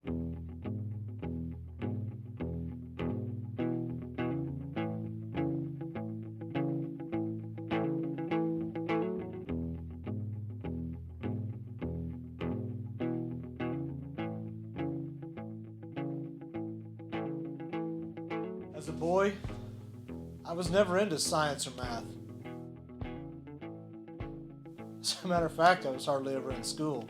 As a boy, I was never into science or math. As a matter of fact, I was hardly ever in school.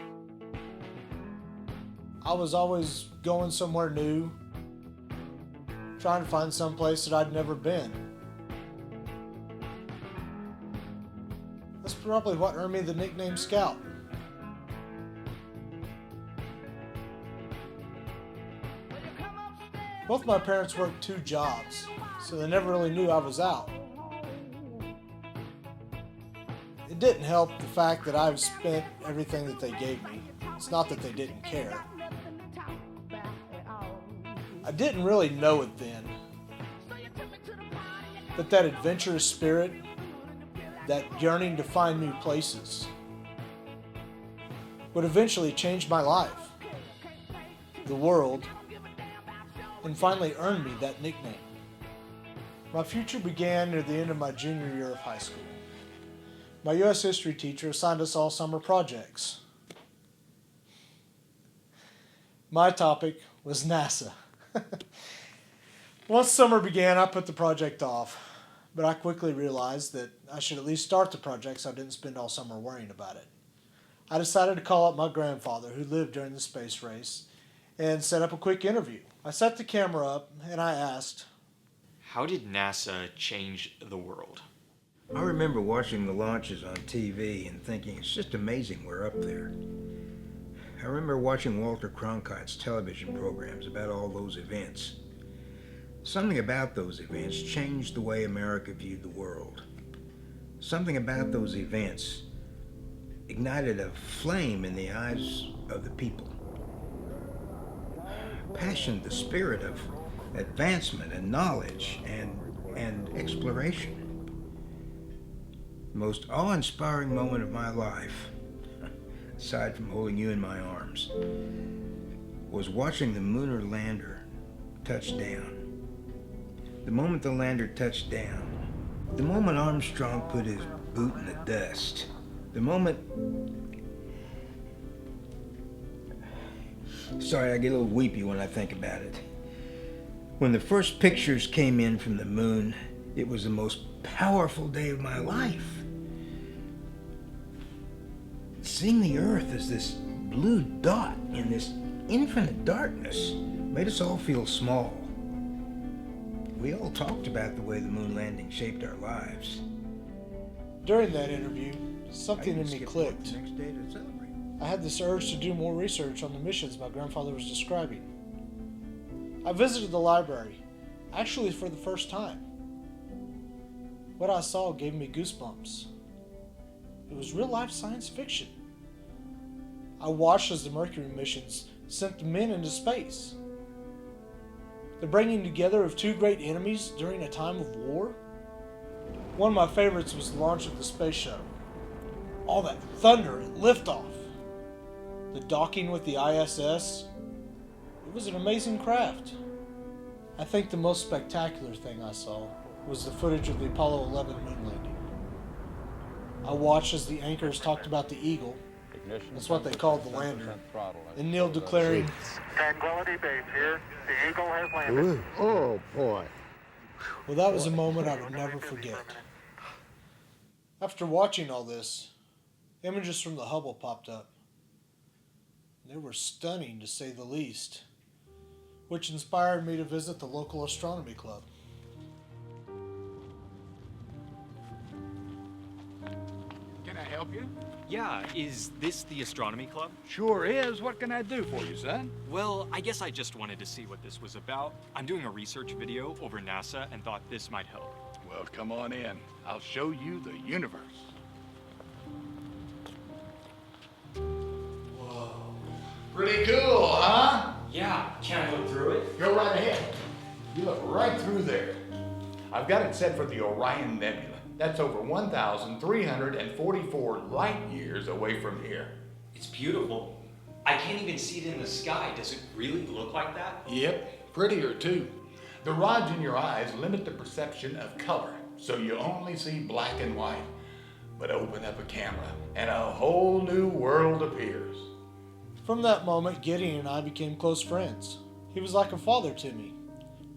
I was always going somewhere new, trying to find some place that I'd never been. That's probably what earned me the nickname Scout. Both my parents worked 2 jobs, so they never really knew I was out. It didn't help the fact that I've spent everything that they gave me. It's not that they didn't care. I didn't really know it then, but that adventurous spirit, that yearning to find new places, would eventually change my life, the world, and finally earned me that nickname. My future began near the end of my junior year of high school. My U.S. history teacher assigned us all summer projects. My topic was NASA. Once summer began, I put the project off, but I quickly realized that I should at least start the project so I didn't spend all summer worrying about it. I decided to call up my grandfather, who lived during the space race, and set up a quick interview. I set the camera up and I asked, "How did NASA change the world?" I remember watching the launches on TV and thinking, it's just amazing we're up there. I remember watching Walter Cronkite's television programs about all those events. Something about those events changed the way America viewed the world. Something about those events ignited a flame in the eyes of the people. Passion, the spirit of advancement and knowledge and exploration. The most awe-inspiring moment of my life, aside from holding you in my arms, was watching the lunar lander touch down. The moment the lander touched down, the moment Armstrong put his boot in the dust, the moment... Sorry, I get a little weepy when I think about it. When the first pictures came in from the moon, it was the most powerful day of my life. Seeing the Earth as this blue dot in this infinite darkness made us all feel small. We all talked about the way the moon landing shaped our lives. During that interview, something in me clicked. Next day to celebrate. I had this urge to do more research on the missions my grandfather was describing. I visited the library, actually for the first time. What I saw gave me goosebumps. It was real-life science fiction. I watched as the Mercury missions sent men into space. The bringing together of 2 great enemies during a time of war. One of my favorites was the launch of the space shuttle. All that thunder at liftoff. The docking with the ISS. It was an amazing craft. I think the most spectacular thing I saw was the footage of the Apollo 11 moon landing. I watched as the anchors talked about the Eagle. That's what they called the lander. And Neil declaring, "Tranquility Base here. The Eagle has landed." Oh, boy. well, that was a moment I would never forget. After watching all this, images from the Hubble popped up. They were stunning, to say the least, which inspired me to visit the local astronomy club. Can I help you? Yeah, is this the astronomy club? Sure is. What can I do for you, son? Well, I guess I just wanted to see what this was about. I'm doing a research video over NASA and thought this might help. Well, come on in. I'll show you the universe. Whoa. Pretty cool, huh? Yeah, can I look through it? Go right ahead. You look right through there. I've got it set for the Orion Nebula. That's over 1,344 light years away from here. It's beautiful. I can't even see it in the sky. Does it really look like that? Yep, prettier too. The rods in your eyes limit the perception of color, so you only see black and white. But open up a camera, and a whole new world appears. From that moment, Gideon and I became close friends. He was like a father to me.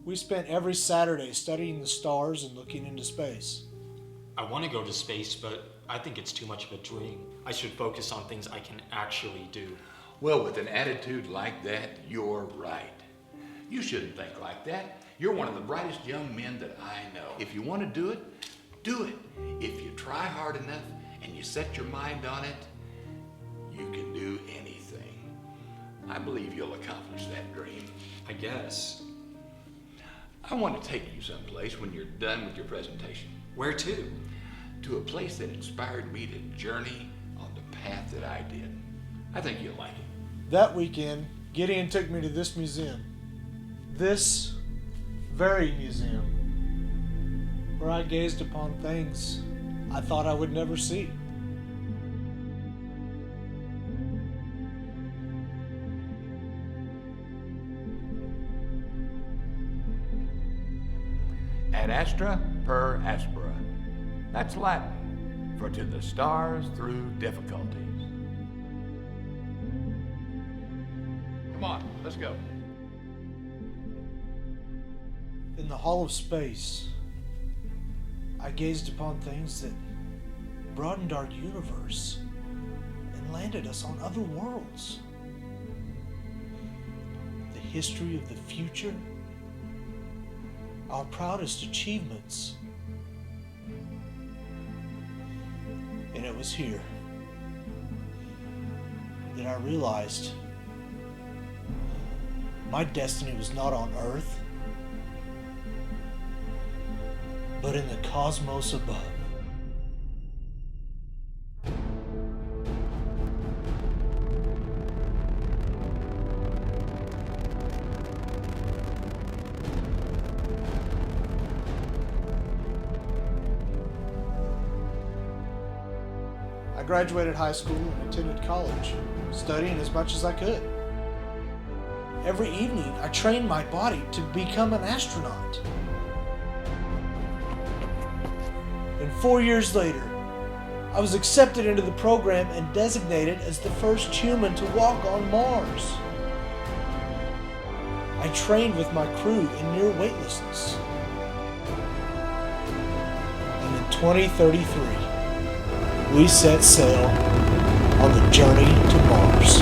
We spent every Saturday studying the stars and looking into space. I want to go to space, but I think it's too much of a dream. I should focus on things I can actually do. Well, with an attitude like that, you're right. You shouldn't think like that. You're one of the brightest young men that I know. If you want to do it, do it. If you try hard enough and you set your mind on it, you can do anything. I believe you'll accomplish that dream. I guess. I want to take you someplace when you're done with your presentation. Where to? To a place that inspired me to journey on the path that I did. I think you'll like it. That weekend, Gideon took me to this museum. This very museum, where I gazed upon things I thought I would never see. Ad astra per aspera. That's Latin for to the stars through difficulties. Come on, let's go. In the hall of space, I gazed upon things that broadened our universe and landed us on other worlds. The history of the future, our proudest achievements. And it was here that I realized my destiny was not on Earth, but in the cosmos above. I graduated high school and attended college, studying as much as I could. Every evening, I trained my body to become an astronaut. And 4 years later, I was accepted into the program and designated as the first human to walk on Mars. I trained with my crew in near weightlessness. And in 2033, we set sail on the journey to Mars.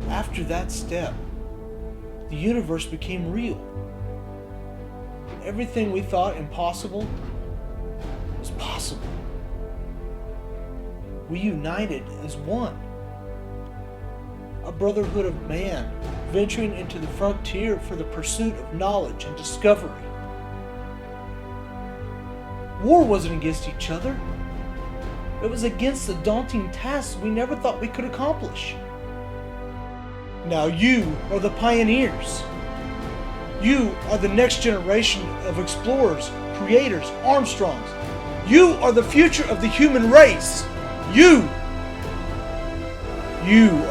After that step, the universe became real. Everything we thought impossible was possible. We united as one. A brotherhood of man venturing into the frontier for the pursuit of knowledge and discovery. War wasn't against each other. It was against the daunting tasks we never thought we could accomplish. Now you are the pioneers. You are the next generation of explorers, creators, Armstrongs. You are the future of the human race. You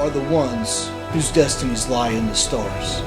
are the ones whose destinies lie in the stars.